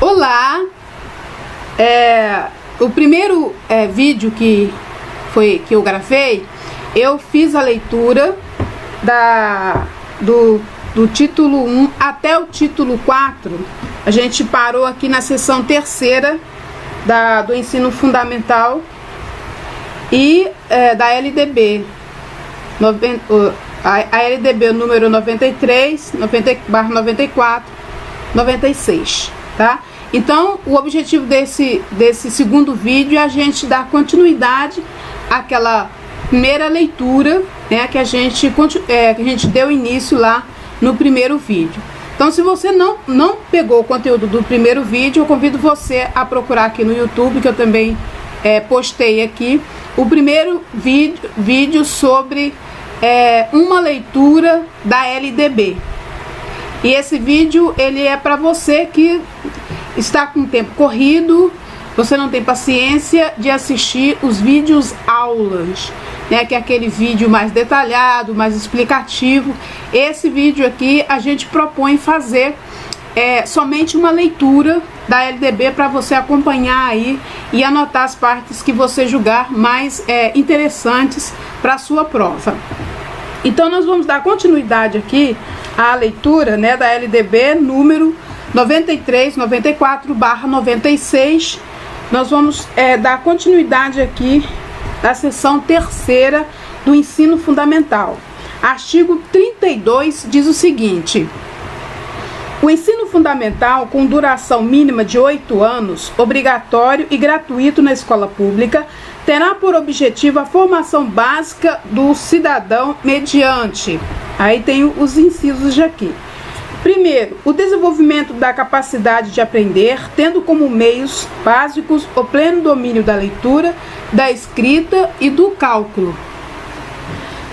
Olá! O primeiro vídeo que eu gravei, eu fiz a leitura do título 1 até o título 4. A gente parou aqui na seção terceira do ensino fundamental e da LDB. A LDB número 93, 90/94, 96, tá? Então, o objetivo desse segundo vídeo é a gente dar continuidade àquela primeira leitura, né, que a gente deu início lá no primeiro vídeo. Então, se você não pegou o conteúdo do primeiro vídeo, eu convido você a procurar aqui no YouTube, que eu também postei aqui, o primeiro vídeo sobre uma leitura da LDB. E esse vídeo, ele é para você que está com o tempo corrido, você não tem paciência de assistir os vídeos aulas, né, que é aquele vídeo mais detalhado, mais explicativo. Esse vídeo aqui a gente propõe fazer somente uma leitura da LDB para você acompanhar aí e anotar as partes que você julgar mais interessantes para a sua prova. Então, nós vamos dar continuidade aqui à leitura, né, da LDB número 93, 94/96. Nós vamos dar continuidade aqui da seção terceira do ensino fundamental. Artigo 32 diz o seguinte: o ensino fundamental, com duração mínima de 8 anos, obrigatório e gratuito na escola pública, terá por objetivo a formação básica do cidadão mediante... Aí tem os incisos de aqui. Primeiro, o desenvolvimento da capacidade de aprender, tendo como meios básicos o pleno domínio da leitura, da escrita e do cálculo.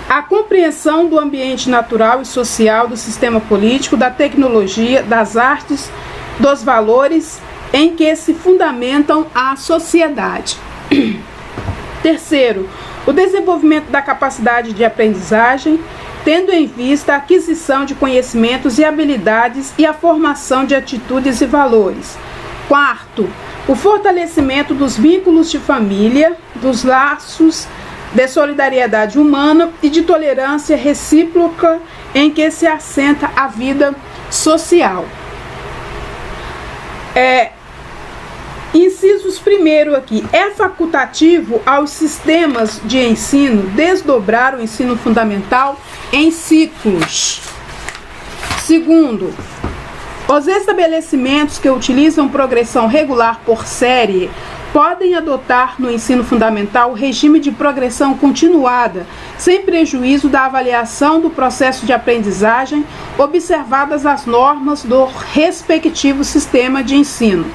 A compreensão do ambiente natural e social, do sistema político, da tecnologia, das artes, dos valores em que se fundamentam a sociedade. Terceiro, o desenvolvimento da capacidade de aprendizagem, tendo em vista a aquisição de conhecimentos e habilidades e a formação de atitudes e valores. Quarto, o fortalecimento dos vínculos de família, dos laços de solidariedade humana e de tolerância recíproca em que se assenta a vida social. Incisos primeiro aqui, é facultativo aos sistemas de ensino desdobrar o ensino fundamental em ciclos. Segundo, os estabelecimentos que utilizam progressão regular por série podem adotar no ensino fundamental o regime de progressão continuada, sem prejuízo da avaliação do processo de aprendizagem, observadas as normas do respectivo sistema de ensino.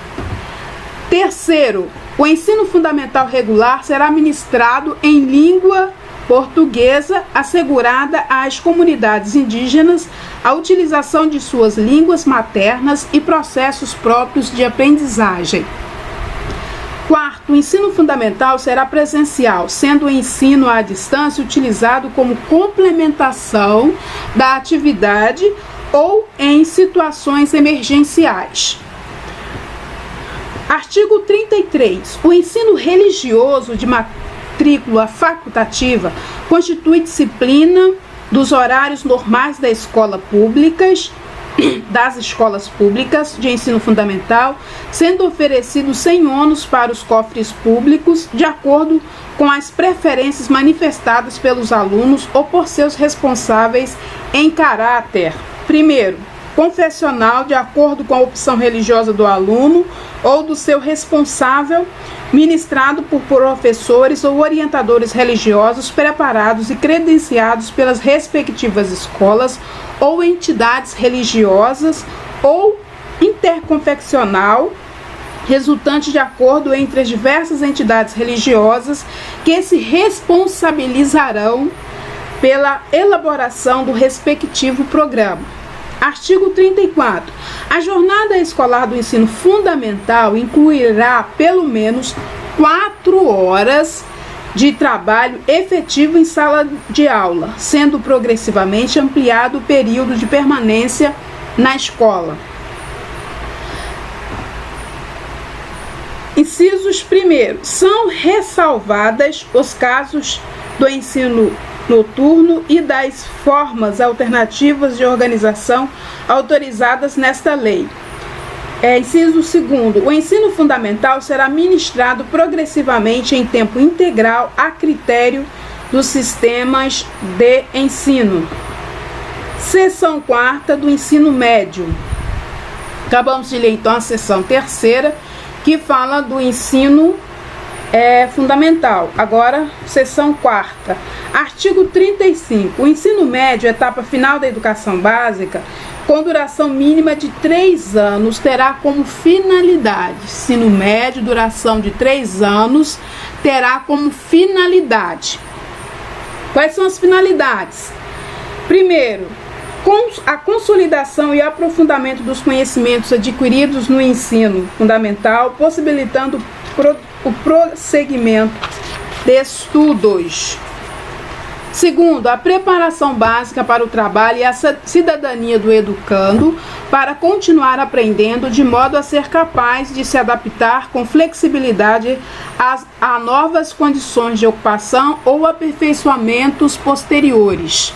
Terceiro, o ensino fundamental regular será ministrado em língua portuguesa, assegurada às comunidades indígenas a utilização de suas línguas maternas e processos próprios de aprendizagem. Quarto, o ensino fundamental será presencial, sendo o ensino à distância utilizado como complementação da atividade ou em situações emergenciais. Artigo 33. O ensino religioso de matrícula facultativa constitui disciplina dos horários normais das escolas públicas de ensino fundamental, sendo oferecido sem ônus para os cofres públicos, de acordo com as preferências manifestadas pelos alunos ou por seus responsáveis em caráter, primeiro, confessional, de acordo com a opção religiosa do aluno ou do seu responsável, ministrado por professores ou orientadores religiosos preparados e credenciados pelas respectivas escolas ou entidades religiosas, ou interconfessional, resultante de acordo entre as diversas entidades religiosas que se responsabilizarão pela elaboração do respectivo programa. Artigo 34. A jornada escolar do ensino fundamental incluirá pelo menos 4 horas de trabalho efetivo em sala de aula, sendo progressivamente ampliado o período de permanência na escola. Incisos 1º, são ressalvadas os casos do ensino noturno e das formas alternativas de organização autorizadas nesta lei. Inciso 2º, o ensino fundamental será ministrado progressivamente em tempo integral a critério dos sistemas de ensino. Seção 4ª do ensino médio. Acabamos de ler então a seção 3ª, que fala do ensino fundamental. Agora, seção 4ª. Artigo 35. O ensino médio, etapa final da educação básica, com duração mínima de 3 anos, terá como finalidade. Ensino médio, duração de 3 anos, terá como finalidade. Quais são as finalidades? Primeiro, a consolidação e aprofundamento dos conhecimentos adquiridos no ensino fundamental, possibilitando o prosseguimento de estudos. Segundo, a preparação básica para o trabalho e a cidadania do educando para continuar aprendendo de modo a ser capaz de se adaptar com flexibilidade a novas condições de ocupação ou aperfeiçoamentos posteriores.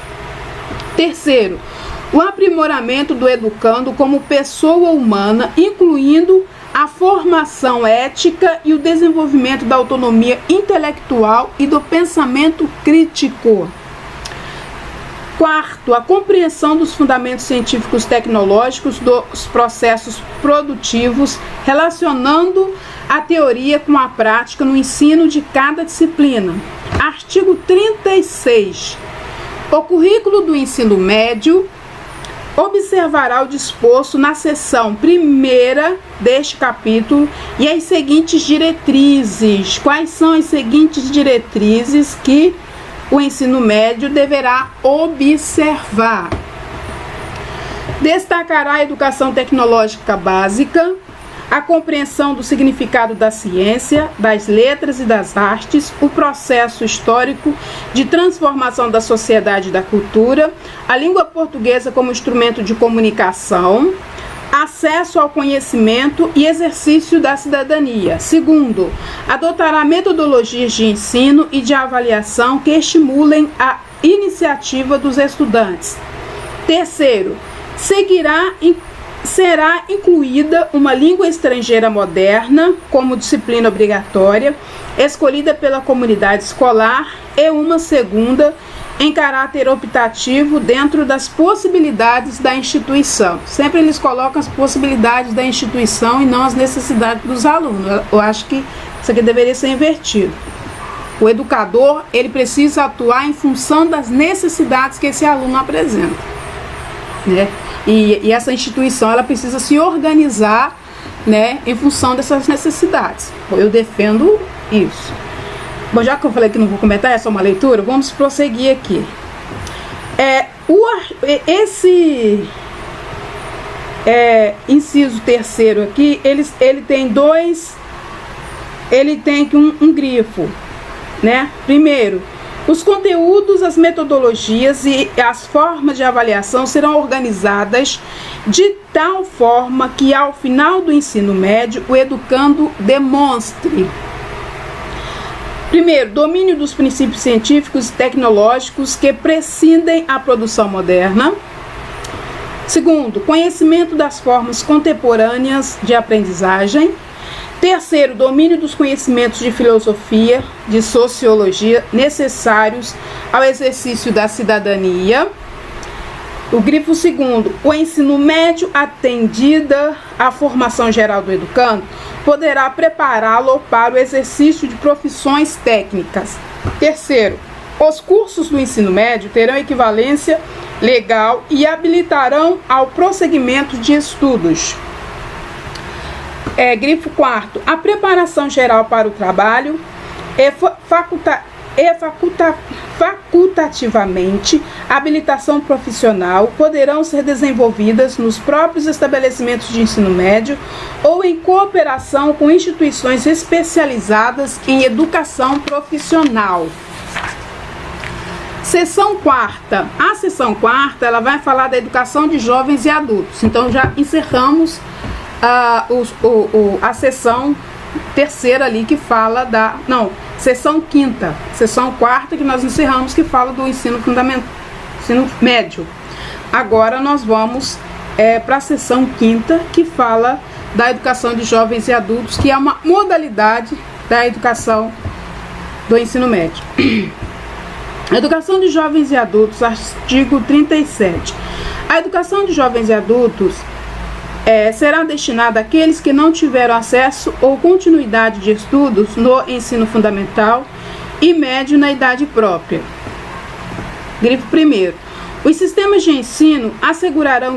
Terceiro, o aprimoramento do educando como pessoa humana, incluindo a formação ética e o desenvolvimento da autonomia intelectual e do pensamento crítico. Quarto, a compreensão dos fundamentos científicos tecnológicos dos processos produtivos, relacionando a teoria com a prática no ensino de cada disciplina. Artigo 36. O currículo do ensino médio observará o disposto na seção 1ª deste capítulo e as seguintes diretrizes. Quais são as seguintes diretrizes que o ensino médio deverá observar? Destacará a educação tecnológica básica, a compreensão do significado da ciência, das letras e das artes, o processo histórico de transformação da sociedade e da cultura, a língua portuguesa como instrumento de comunicação, acesso ao conhecimento e exercício da cidadania. Segundo, adotará metodologias de ensino e de avaliação que estimulem a iniciativa dos estudantes. Terceiro, será incluída uma língua estrangeira moderna como disciplina obrigatória, escolhida pela comunidade escolar, e uma segunda em caráter optativo dentro das possibilidades da instituição. Sempre eles colocam as possibilidades da instituição e não as necessidades dos alunos. Eu acho que isso aqui deveria ser invertido. O educador, ele precisa atuar em função das necessidades que esse aluno apresenta, né? E essa instituição, ela precisa se organizar, né, em função dessas necessidades. Eu defendo isso. Bom, já que eu falei que não vou comentar, é só uma leitura, vamos prosseguir aqui. Inciso 3º aqui, ele tem um grifo, né? Primeiro, os conteúdos, as metodologias e as formas de avaliação serão organizadas de tal forma que, ao final do ensino médio, o educando demonstre: primeiro, domínio dos princípios científicos e tecnológicos que prescindem a produção moderna. Segundo, conhecimento das formas contemporâneas de aprendizagem. Terceiro, domínio dos conhecimentos de filosofia, de sociologia necessários ao exercício da cidadania. O grifo segundo, o ensino médio, atendida à formação geral do educando, poderá prepará-lo para o exercício de profissões técnicas. Terceiro, os cursos do ensino médio terão equivalência legal e habilitarão ao prosseguimento de estudos. Grifo quarto, a preparação geral para o trabalho facultativamente, a habilitação profissional poderão ser desenvolvidas nos próprios estabelecimentos de ensino médio ou em cooperação com instituições especializadas em educação profissional. Seção 4ª. A seção 4ª, ela vai falar da educação de jovens e adultos. Então já encerramos a sessão terceira ali que fala seção quinta, seção quarta que nós encerramos, que fala do ensino fundamental, ensino médio. Agora nós vamos para a seção quinta, que fala da educação de jovens e adultos, que é uma modalidade da educação do ensino médio. Educação de jovens e adultos, artigo 37. A educação de jovens e adultos será destinada àqueles que não tiveram acesso ou continuidade de estudos no ensino fundamental e médio na idade própria. Grifo primeiro. Os sistemas de ensino assegurarão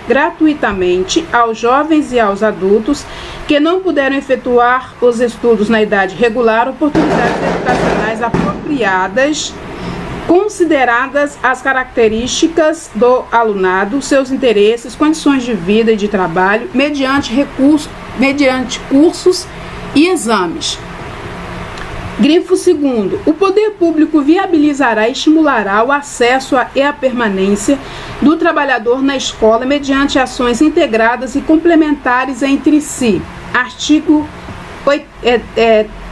gratuitamente aos jovens e aos adultos que não puderam efetuar os estudos na idade regular oportunidades educacionais apropriadas, consideradas as características do alunado, seus interesses, condições de vida e de trabalho, mediante cursos e exames. Grifo segundo. O poder público viabilizará e estimulará o acesso e a permanência do trabalhador na escola mediante ações integradas e complementares entre si. Artigo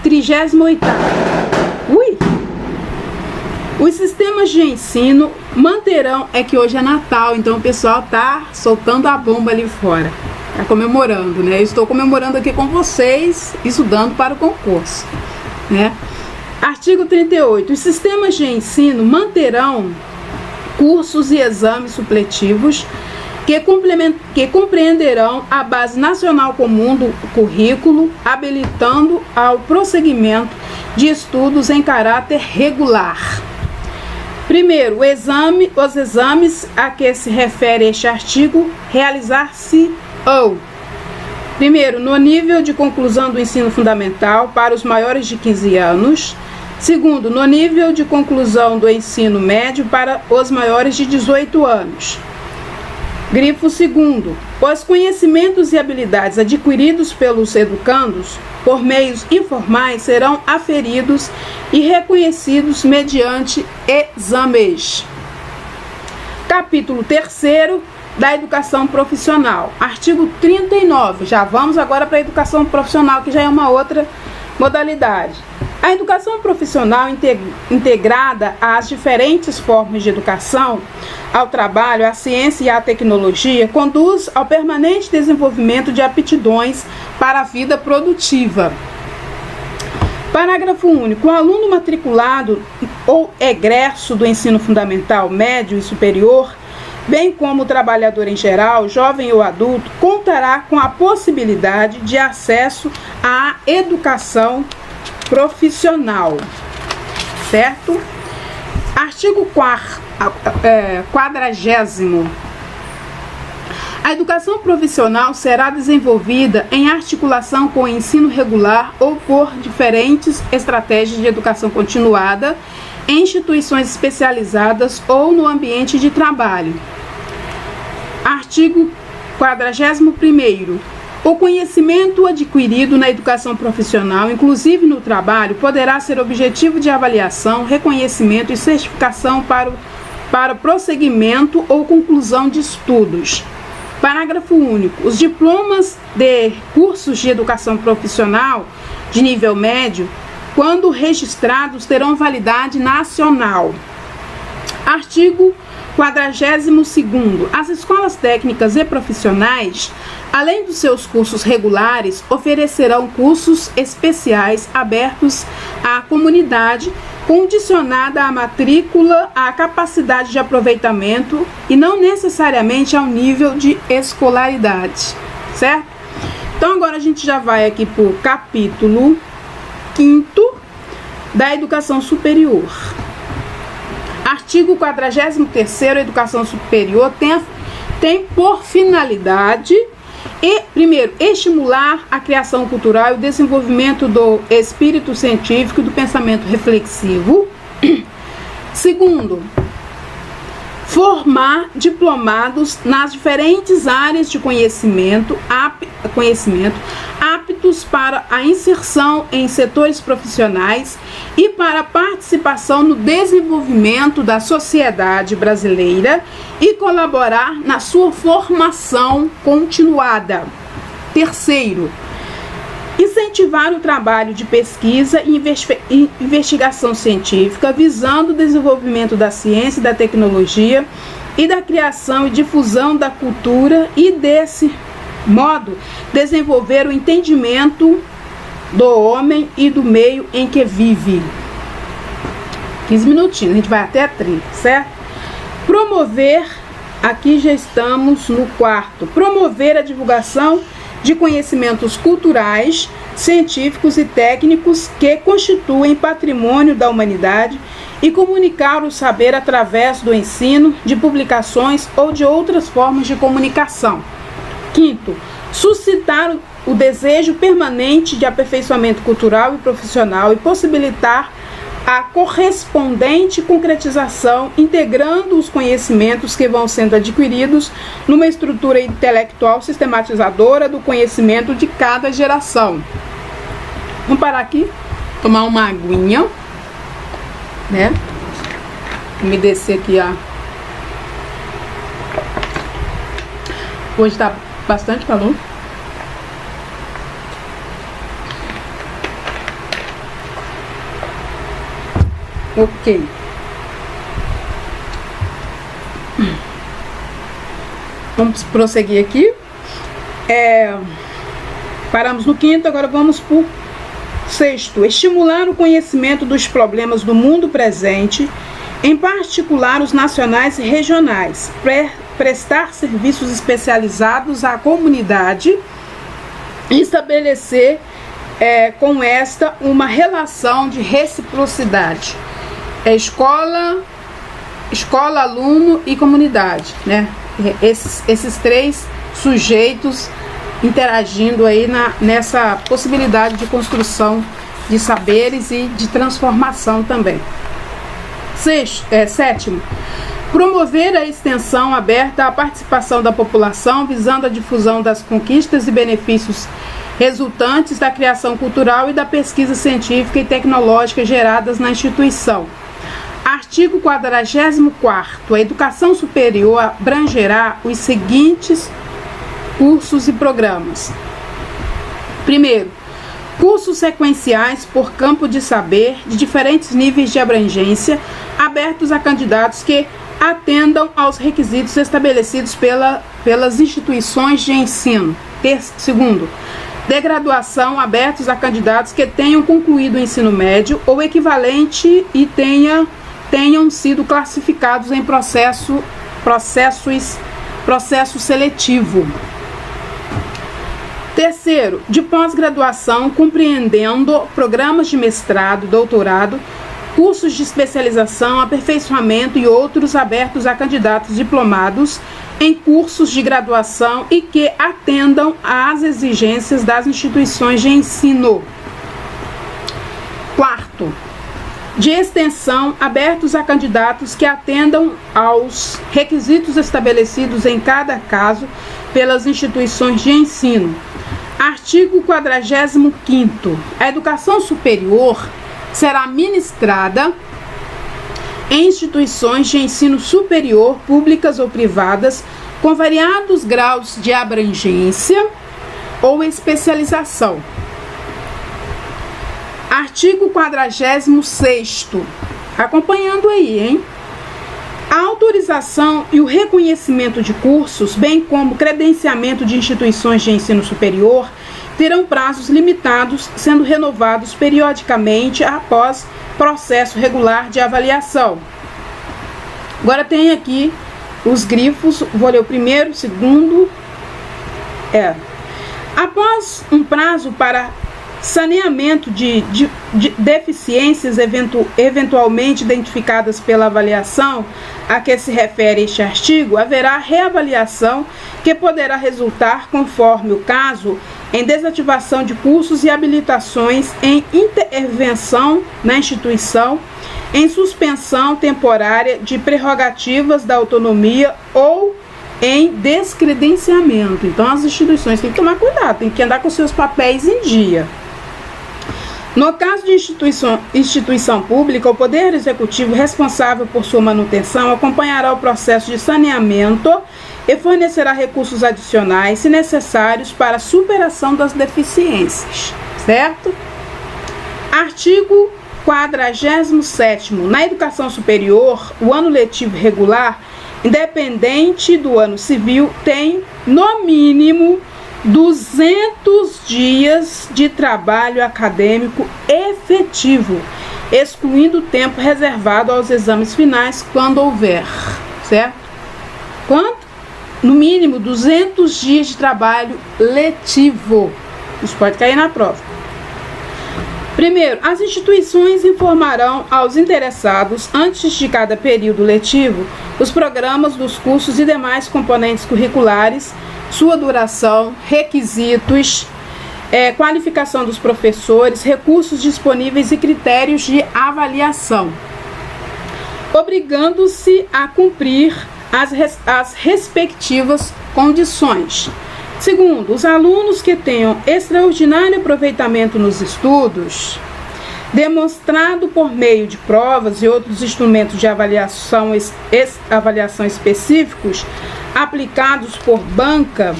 38º. Os sistemas de ensino manterão... É que hoje é Natal, então o pessoal tá soltando a bomba ali fora. Tá comemorando, né? Eu estou comemorando aqui com vocês, estudando para o concurso. Artigo 38. Os sistemas de ensino manterão cursos e exames supletivos que compreenderão a base nacional comum do currículo, habilitando ao prosseguimento de estudos em caráter regular. Primeiro, os exames a que se refere este artigo realizar-se-ão. Primeiro, no nível de conclusão do ensino fundamental para os maiores de 15 anos. Segundo, no nível de conclusão do ensino médio para os maiores de 18 anos. Grifo segundo. Os conhecimentos e habilidades adquiridos pelos educandos por meios informais serão aferidos e reconhecidos mediante exames. Capítulo 3º. Da educação profissional. Artigo 39. Já vamos agora para a educação profissional, que já é uma outra modalidade. A educação profissional integrada às diferentes formas de educação, ao trabalho, à ciência e à tecnologia, conduz ao permanente desenvolvimento de aptidões para a vida produtiva. Parágrafo único. O aluno matriculado ou egresso do ensino fundamental, médio e superior, bem como o trabalhador em geral, jovem ou adulto, contará com a possibilidade de acesso à educação profissional. Certo? Artigo 40º. A educação profissional será desenvolvida em articulação com o ensino regular ou por diferentes estratégias de educação continuada, em instituições especializadas ou no ambiente de trabalho. Artigo 41º. O conhecimento adquirido na educação profissional, inclusive no trabalho, poderá ser objetivo de avaliação, reconhecimento e certificação para prosseguimento ou conclusão de estudos. Parágrafo único. Os diplomas de cursos de educação profissional de nível médio, quando registrados, terão validade nacional. Artigo 42º. As escolas técnicas e profissionais, além dos seus cursos regulares, oferecerão cursos especiais abertos à comunidade, condicionada à matrícula, à capacidade de aproveitamento e não necessariamente ao nível de escolaridade. Certo? Então agora a gente já vai aqui para o capítulo 5º da educação superior. Artigo 43º, educação superior tem por finalidade primeiro, estimular a criação cultural e o desenvolvimento do espírito científico e do pensamento reflexivo. Segundo, formar diplomados nas diferentes áreas de conhecimento aptos para a inserção em setores profissionais e para a participação no desenvolvimento da sociedade brasileira e colaborar na sua formação continuada. Terceiro, Incentivar o trabalho de pesquisa e investigação científica, visando o desenvolvimento da ciência e da tecnologia e da criação e difusão da cultura e, desse modo, desenvolver o entendimento do homem e do meio em que vive. 15 minutinhos, a gente vai até 30, certo? Promover, aqui já estamos no quarto, promover a divulgação de conhecimentos culturais, científicos e técnicos que constituem patrimônio da humanidade e comunicar o saber através do ensino, de publicações ou de outras formas de comunicação. Quinto, suscitar o desejo permanente de aperfeiçoamento cultural e profissional e possibilitar a correspondente concretização, integrando os conhecimentos que vão sendo adquiridos numa estrutura intelectual sistematizadora do conhecimento de cada geração. Vamos parar aqui, tomar uma aguinha, né? Me descer aqui, ó. Hoje tá bastante calor. Ok. Vamos prosseguir aqui. Paramos no quinto, agora vamos para o sexto. Estimular o conhecimento dos problemas do mundo presente, em particular os nacionais e regionais. Prestar serviços especializados à comunidade e estabelecer com esta uma relação de reciprocidade. Escola, aluno e comunidade, né? Esses três sujeitos interagindo aí nessa possibilidade de construção de saberes e de transformação também. Sétimo, promover a extensão aberta à participação da população, visando a difusão das conquistas e benefícios resultantes da criação cultural e da pesquisa científica e tecnológica geradas na instituição. Artigo 44º. A educação superior abrangerá os seguintes cursos e programas. Primeiro, cursos sequenciais por campo de saber de diferentes níveis de abrangência, abertos a candidatos que atendam aos requisitos estabelecidos pelas instituições de ensino. Segundo, de graduação, abertos a candidatos que tenham concluído o ensino médio ou equivalente e tenham sido classificados em processo seletivo. Terceiro, de pós-graduação, compreendendo programas de mestrado, doutorado, cursos de especialização, aperfeiçoamento e outros abertos a candidatos diplomados em cursos de graduação e que atendam às exigências das instituições de ensino. Quarto, de extensão, abertos a candidatos que atendam aos requisitos estabelecidos em cada caso pelas instituições de ensino. Artigo 45º. A educação superior será ministrada em instituições de ensino superior, públicas ou privadas, com variados graus de abrangência ou especialização. Artigo 46º. Acompanhando aí, hein? A autorização e o reconhecimento de cursos, bem como credenciamento de instituições de ensino superior, terão prazos limitados, sendo renovados periodicamente após processo regular de avaliação. Agora tem aqui os grifos, vou ler o primeiro, o segundo. Após um prazo para saneamento de deficiências eventualmente identificadas pela avaliação a que se refere este artigo, haverá reavaliação que poderá resultar, conforme o caso, em desativação de cursos e habilitações, em intervenção na instituição, em suspensão temporária de prerrogativas da autonomia ou em descredenciamento. Então as instituições têm que tomar cuidado, têm que andar com seus papéis em dia. No caso de instituição pública, o Poder Executivo responsável por sua manutenção acompanhará o processo de saneamento e fornecerá recursos adicionais, se necessários, para a superação das deficiências. certo? Artigo 47º. Na educação superior, o ano letivo regular, independente do ano civil, tem, no mínimo, 200 dias de trabalho acadêmico efetivo, excluindo o tempo reservado aos exames finais, quando houver, certo? Quanto? No mínimo, 200 dias de trabalho letivo. Isso pode cair na prova. Primeiro, as instituições informarão aos interessados, antes de cada período letivo, os programas dos cursos e demais componentes curriculares, sua duração, requisitos, qualificação dos professores, recursos disponíveis e critérios de avaliação, obrigando-se a cumprir as respectivas condições. Segundo, os alunos que tenham extraordinário aproveitamento nos estudos, demonstrado por meio de provas e outros instrumentos de avaliação específicos, aplicados por banca,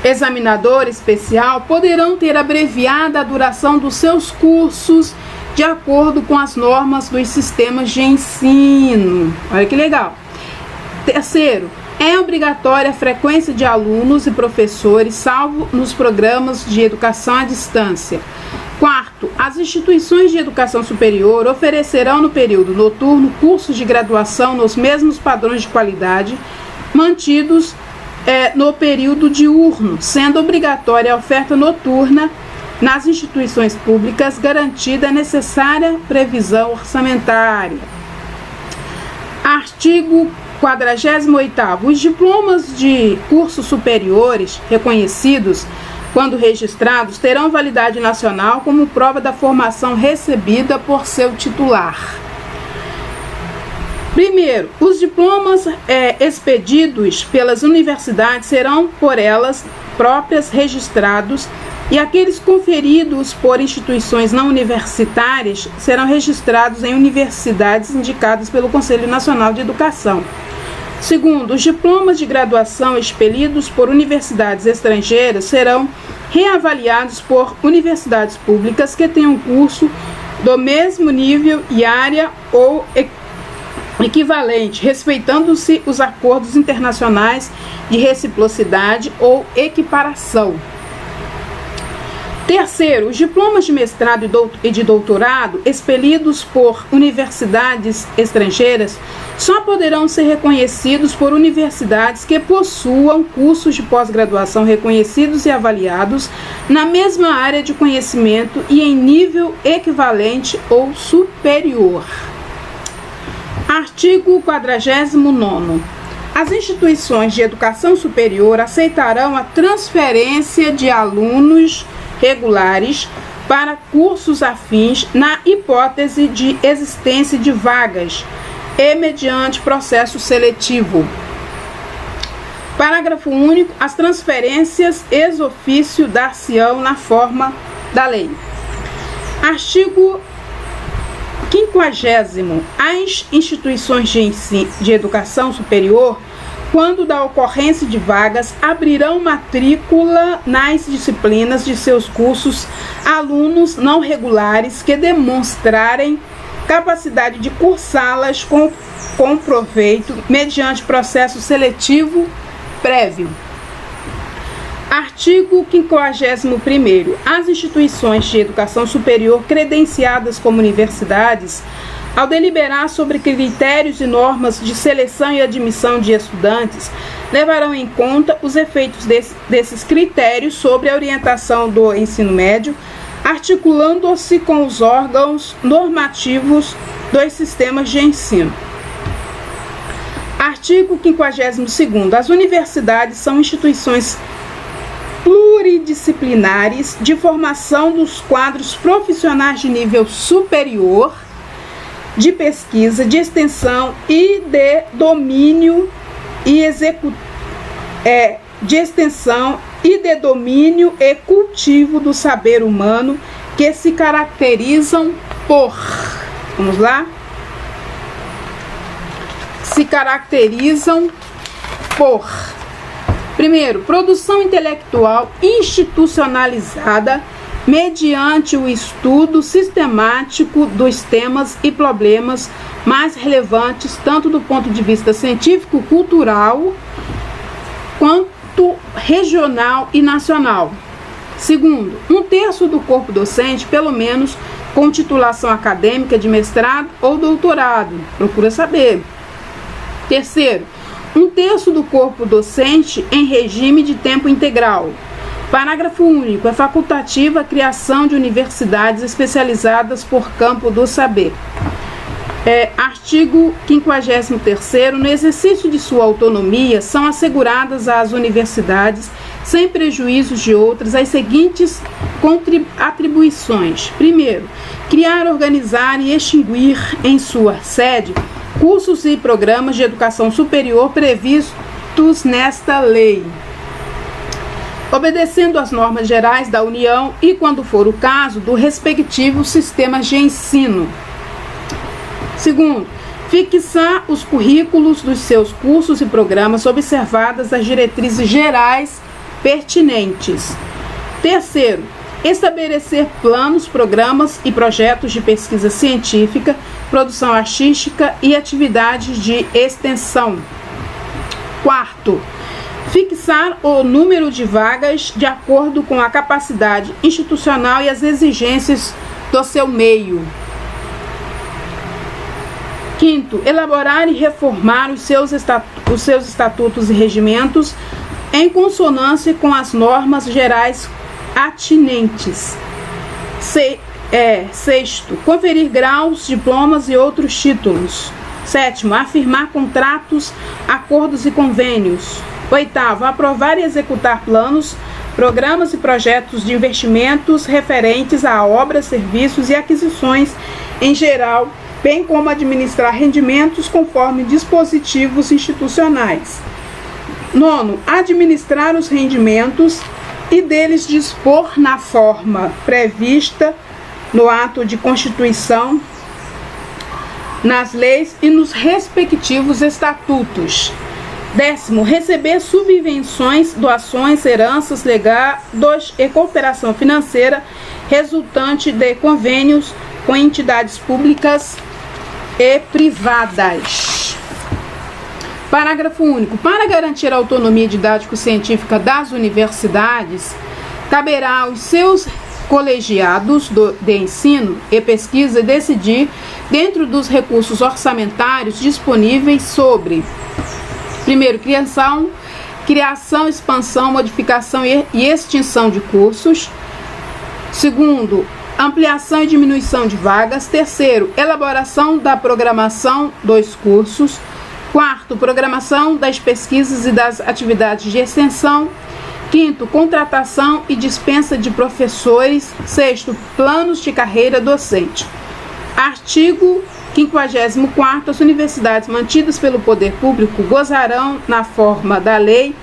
examinador especial, poderão ter abreviada a duração dos seus cursos de acordo com as normas dos sistemas de ensino. Olha que legal. Terceiro, é obrigatória a frequência de alunos e professores, salvo nos programas de educação à distância. Quarto, as instituições de educação superior oferecerão no período noturno cursos de graduação nos mesmos padrões de qualidade mantidos no período diurno, sendo obrigatória a oferta noturna nas instituições públicas, garantida a necessária previsão orçamentária. Artigo 48º. Os diplomas de cursos superiores reconhecidos, quando registrados, terão validade nacional como prova da formação recebida por seu titular. Primeiro, os diplomas expedidos pelas universidades serão por elas próprias registrados, e aqueles conferidos por instituições não universitárias serão registrados em universidades indicadas pelo Conselho Nacional de Educação. Segundo, os diplomas de graduação expelidos por universidades estrangeiras serão reavaliados por universidades públicas que tenham curso do mesmo nível e área ou equivalente, respeitando-se os acordos internacionais de reciprocidade ou equiparação. Terceiro, os diplomas de mestrado e de doutorado expelidos por universidades estrangeiras só poderão ser reconhecidos por universidades que possuam cursos de pós-graduação reconhecidos e avaliados na mesma área de conhecimento e em nível equivalente ou superior. Artigo 49º. As instituições de educação superior aceitarão a transferência de alunos regulares para cursos afins na hipótese de existência de vagas e mediante processo seletivo. Parágrafo único. As transferências ex ofício dar-se-ão na forma da lei. Artigo 50º. As instituições de educação superior, quando da ocorrência de vagas, abrirão matrícula nas disciplinas de seus cursos a alunos não regulares que demonstrarem capacidade de cursá-las com proveito mediante processo seletivo prévio. Artigo 51º. As instituições de educação superior credenciadas como universidades, ao deliberar sobre critérios e normas de seleção e admissão de estudantes, levarão em conta os efeitos desses critérios sobre a orientação do ensino médio, articulando-se com os órgãos normativos dos sistemas de ensino. Artigo 52º. As universidades são instituições pluridisciplinares de formação dos quadros profissionais de nível superior, de pesquisa, de extensão e de domínio e cultivo do saber humano, que se caracterizam por, vamos lá? Se caracterizam por Primeiro, produção intelectual institucionalizada mediante o estudo sistemático dos temas e problemas mais relevantes, tanto do ponto de vista científico, cultural, quanto regional e nacional. Segundo, 1/3 do corpo docente, pelo menos, com titulação acadêmica de mestrado ou doutorado. Procura saber. Terceiro, 1/3 do corpo docente em regime de tempo integral. Parágrafo único. É facultativa a criação de universidades especializadas por campo do saber. Artigo 53º. No exercício de sua autonomia, são asseguradas às universidades, sem prejuízos de outras, as seguintes atribuições. Primeiro, criar, organizar e extinguir em sua sede cursos e programas de educação superior previstos nesta lei, obedecendo às normas gerais da União e, quando for o caso, do respectivo sistema de ensino. Segundo, fixar os currículos dos seus cursos e programas, observadas as diretrizes gerais pertinentes. Terceiro, estabelecer planos, programas e projetos de pesquisa científica, produção artística e atividades de extensão. Quarto, fixar o número de vagas de acordo com a capacidade institucional e as exigências do seu meio. Quinto, elaborar e reformar os seus estatutos e regimentos em consonância com as normas gerais atinentes. Sexto, conferir graus, diplomas e outros títulos. Sétimo, afirmar contratos, acordos e convênios. Oitavo, aprovar e executar planos, programas e projetos de investimentos referentes a obras, serviços e aquisições em geral, bem como administrar rendimentos conforme dispositivos institucionais. Nono, administrar os rendimentos e deles dispor na forma prevista no ato de constituição, nas leis e nos respectivos estatutos. Décimo, receber subvenções, doações, heranças, legados e cooperação financeira resultante de convênios com entidades públicas e privadas. Parágrafo único. Para garantir a autonomia didático-científica das universidades, caberá aos seus colegiados de ensino e pesquisa decidir, dentro dos recursos orçamentários disponíveis, sobre: primeiro, criação, expansão, modificação e extinção de cursos. Segundo, ampliação e diminuição de vagas. Terceiro, elaboração da programação dos cursos. Quarto, programação das pesquisas e das atividades de extensão. Quinto, contratação e dispensa de professores. Sexto, planos de carreira docente. Artigo 54º. As universidades mantidas pelo poder público gozarão, na forma da lei,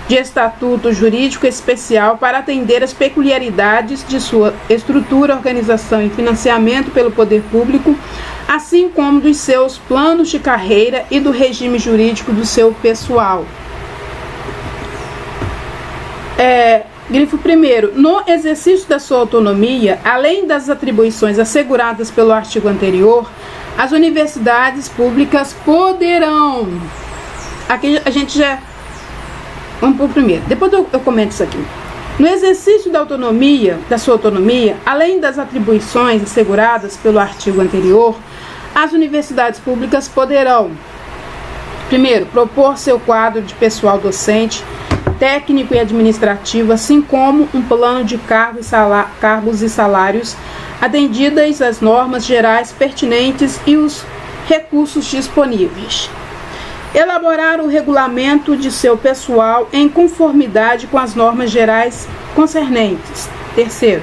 de estatuto jurídico especial para atender às peculiaridades de sua estrutura, organização e financiamento pelo poder público, assim como dos seus planos de carreira e do regime jurídico do seu pessoal. Grifo primeiro. No exercício da sua autonomia, além das atribuições asseguradas pelo artigo anterior, as universidades públicas poderão... Aqui a gente já... Vamos para o primeiro. Depois eu comento isso aqui. No exercício da sua autonomia, além das atribuições asseguradas pelo artigo anterior, as universidades públicas poderão: primeiro, propor seu quadro de pessoal docente, técnico e administrativo, assim como um plano de cargos e salários, atendidas as normas gerais pertinentes e os recursos disponíveis. Elaborar o regulamento de seu pessoal em conformidade com as normas gerais concernentes. Terceiro,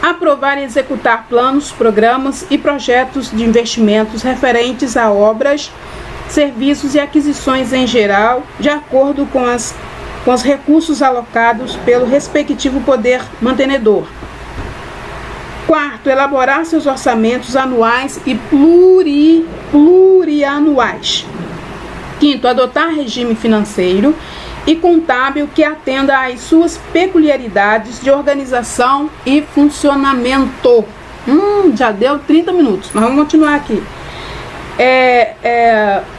aprovar e executar planos, programas e projetos de investimentos referentes a obras, serviços e aquisições em geral, de acordo com os recursos alocados pelo respectivo poder mantenedor. Quarto, elaborar seus orçamentos anuais e plurianuais. Quinto, adotar regime financeiro e contábil que atenda às suas peculiaridades de organização e funcionamento. Já deu 30 minutos, mas vamos continuar aqui.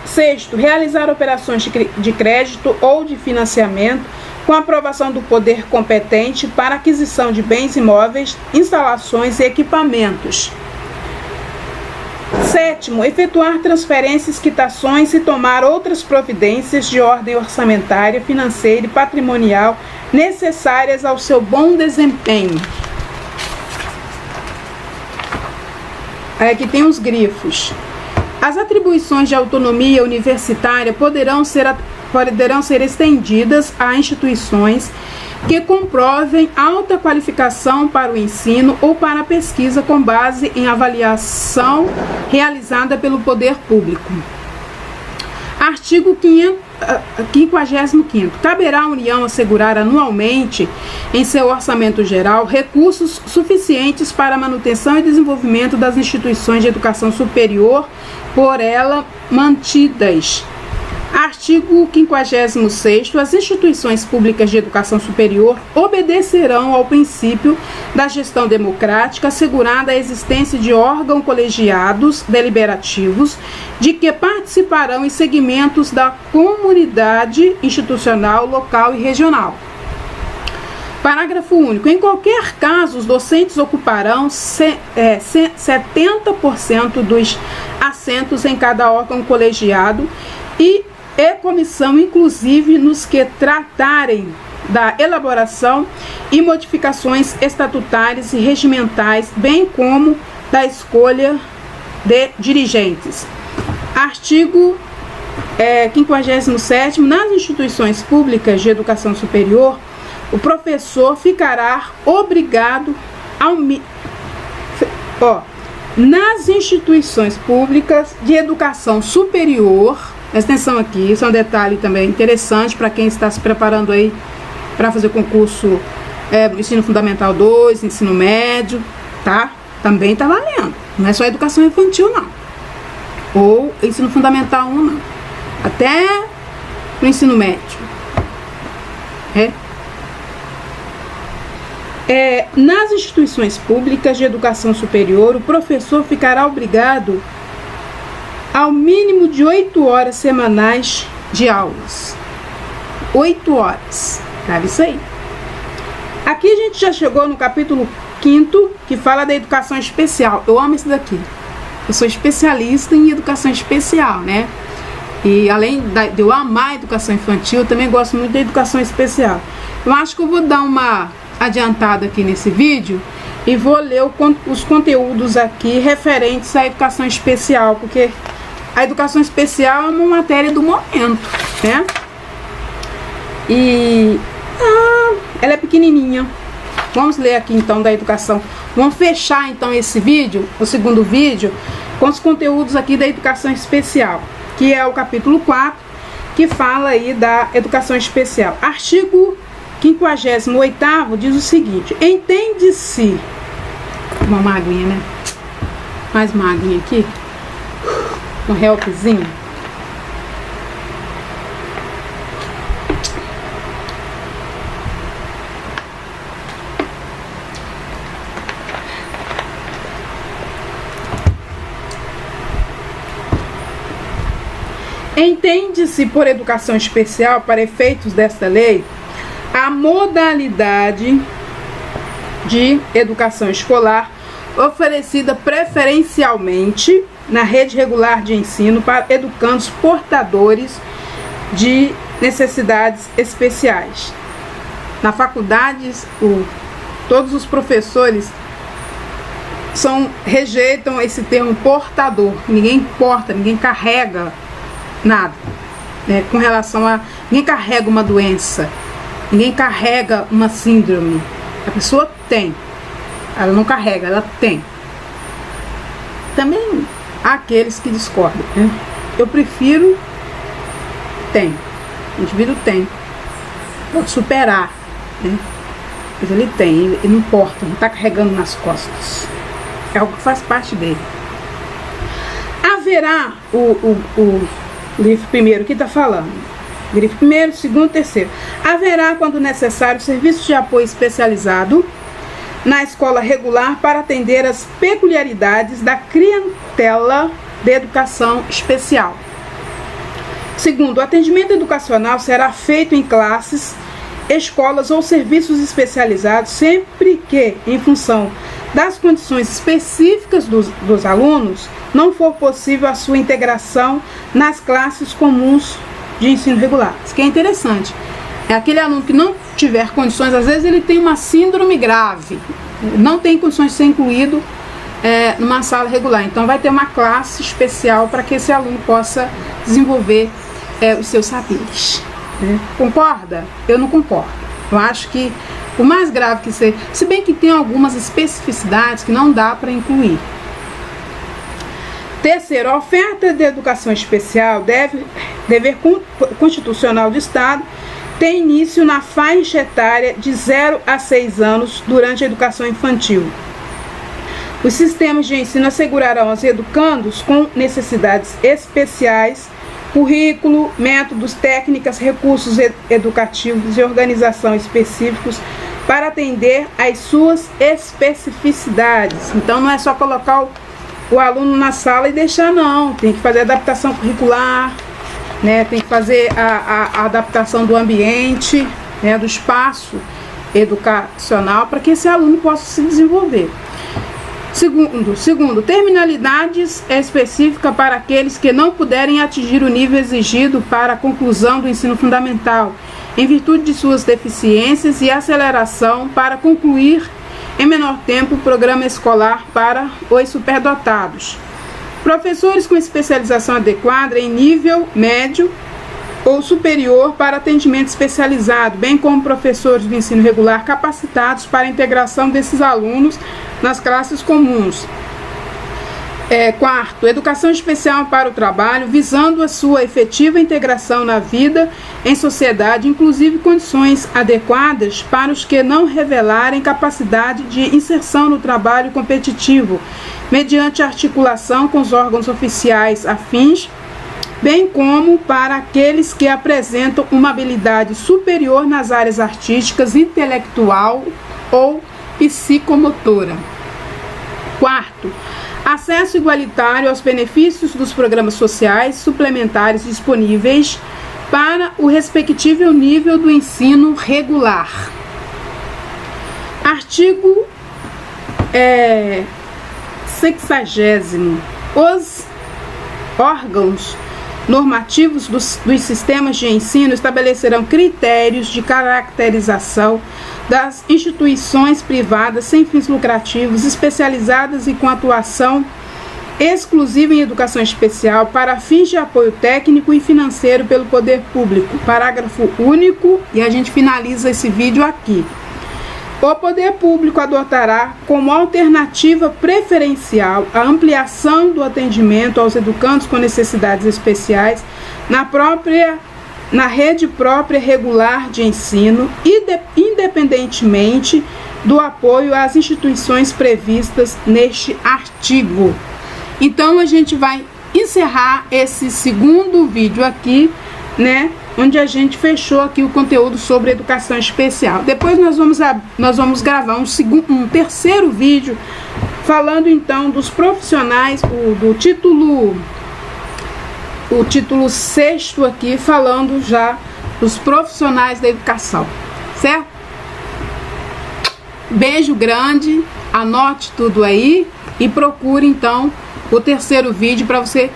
Sexto, realizar operações de crédito ou de financiamento com aprovação do poder competente para aquisição de bens imóveis, instalações e equipamentos. Sétimo, efetuar transferências, quitações e tomar outras providências de ordem orçamentária, financeira e patrimonial necessárias ao seu bom desempenho. Aqui tem os grifos. As atribuições de autonomia universitária poderão ser estendidas a instituições que comprovem alta qualificação para o ensino ou para a pesquisa com base em avaliação realizada pelo poder público. Artigo 55º. Caberá à União assegurar anualmente, em seu orçamento geral, recursos suficientes para a manutenção e desenvolvimento das instituições de educação superior por ela mantidas. Artigo 56º. As instituições públicas de educação superior obedecerão ao princípio da gestão democrática, assegurada a existência de órgãos colegiados deliberativos, de que participarão em segmentos da comunidade institucional, local e regional. Parágrafo único. Em qualquer caso, os docentes ocuparão 70% dos assentos em cada órgão colegiado e comissão, inclusive nos que tratarem da elaboração e modificações estatutárias e regimentais, bem como da escolha de dirigentes. Artigo 57º. Nas instituições públicas de educação superior, o professor ficará obrigado nas instituições públicas de educação superior. Presta atenção aqui, isso é um detalhe também interessante para quem está se preparando aí para fazer concurso ensino fundamental 2, ensino médio, tá? Também tá valendo. Não é só educação infantil, não. Ou ensino fundamental 1, não. Até no ensino médio. Nas instituições públicas de educação superior, o professor ficará obrigado ao mínimo de 8 horas semanais de aulas. 8 horas. Sabe isso aí? Aqui a gente já chegou no capítulo 5º, que fala da educação especial. Eu amo isso daqui. Eu sou especialista em educação especial, né? E além de eu amar a educação infantil, eu também gosto muito da educação especial. Eu acho que eu vou dar uma adiantada aqui nesse vídeo e vou ler os conteúdos aqui referentes à educação especial, porque a educação especial é uma matéria do momento, né? E ela é pequenininha. Vamos ler aqui então da educação. Vamos fechar então esse vídeo, o segundo vídeo, com os conteúdos aqui da educação especial, que é o capítulo 4, que fala aí da educação especial. Artigo 58º diz o seguinte: entende-se, uma maguinha, né? Mais maguinha aqui, um helpzinho. Entende-se por educação especial, para efeitos desta lei, a modalidade de educação escolar oferecida preferencialmente na rede regular de ensino para educandos portadores de necessidades especiais. Na faculdade, todos os professores rejeitam esse termo portador. Ninguém porta, ninguém carrega nada, né, com relação a... Ninguém carrega uma doença, ninguém carrega uma síndrome. A pessoa tem, ela não carrega, ela tem. Também há aqueles que discordam, né? Eu prefiro tem. O indivíduo tem, pode superar, né? Mas ele tem, ele não importa, não está carregando nas costas, é algo que faz parte dele. Haverá o livro primeiro que está falando: Grife primeiro, segundo, terceiro. Haverá, quando necessário, serviço de apoio especializado na escola regular para atender as peculiaridades da clientela de educação especial. Segundo, o atendimento educacional será feito em classes, escolas ou serviços especializados, sempre que, em função das condições específicas dos alunos, não for possível a sua integração nas classes comuns de ensino regular. Isso que é interessante. É aquele aluno que não tiver condições, às vezes ele tem uma síndrome grave, não tem condições de ser incluído numa sala regular. Então vai ter uma classe especial para que esse aluno possa desenvolver os seus saberes. Concorda? Eu não concordo. Eu acho que o mais grave que seja, se bem que tem algumas especificidades que não dá para incluir. Terceiro, a oferta de educação especial dever constitucional do Estado tem início na faixa etária de 0 a 6 anos durante a educação infantil. Os sistemas de ensino assegurarão aos educandos com necessidades especiais currículo, métodos, técnicas, recursos educativos e organização específicos para atender às suas especificidades. Então não é só colocar o aluno na sala e deixar, não. Tem que fazer adaptação curricular, né? Tem que fazer a adaptação do ambiente, né? Do espaço educacional para que esse aluno possa se desenvolver. Segundo, terminalidades específicas para aqueles que não puderem atingir o nível exigido para a conclusão do ensino fundamental, em virtude de suas deficiências, e aceleração para concluir em menor tempo o programa escolar para os superdotados. Professores com especialização adequada em nível médio ou superior para atendimento especializado, bem como professores do ensino regular capacitados para a integração desses alunos nas classes comuns. Quarto, educação especial para o trabalho, visando a sua efetiva integração na vida em sociedade, inclusive condições adequadas para os que não revelarem capacidade de inserção no trabalho competitivo, mediante articulação com os órgãos oficiais afins, bem como para aqueles que apresentam uma habilidade superior nas áreas artísticas, intelectual ou psicomotora. Quarto, acesso igualitário aos benefícios dos programas sociais suplementares disponíveis para o respectivo nível do ensino regular. Artigo 60º. Os órgãos normativos dos sistemas de ensino estabelecerão critérios de caracterização das instituições privadas sem fins lucrativos, especializadas e com atuação exclusiva em educação especial para fins de apoio técnico e financeiro pelo poder público. Parágrafo único, e a gente finaliza esse vídeo aqui. O poder público adotará como alternativa preferencial a ampliação do atendimento aos educandos com necessidades especiais na rede própria regular de ensino, independentemente do apoio às instituições previstas neste artigo. Então a gente vai encerrar esse segundo vídeo aqui, né? Onde a gente fechou aqui o conteúdo sobre educação especial. Depois nós vamos gravar um terceiro vídeo falando então dos profissionais, o título 6º aqui, falando já dos profissionais da educação, certo? Beijo grande, anote tudo aí e procure então o terceiro vídeo para você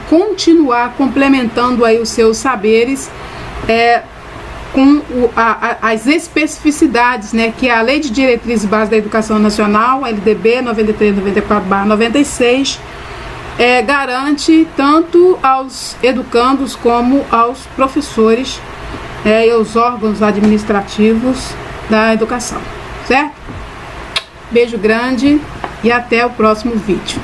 continuar complementando aí os seus saberes com as especificidades, né, que a Lei de Diretrizes e Bases da Educação Nacional, LDB 93/94/96, garante tanto aos educandos como aos professores e aos órgãos administrativos da educação, certo? Beijo grande e até o próximo vídeo.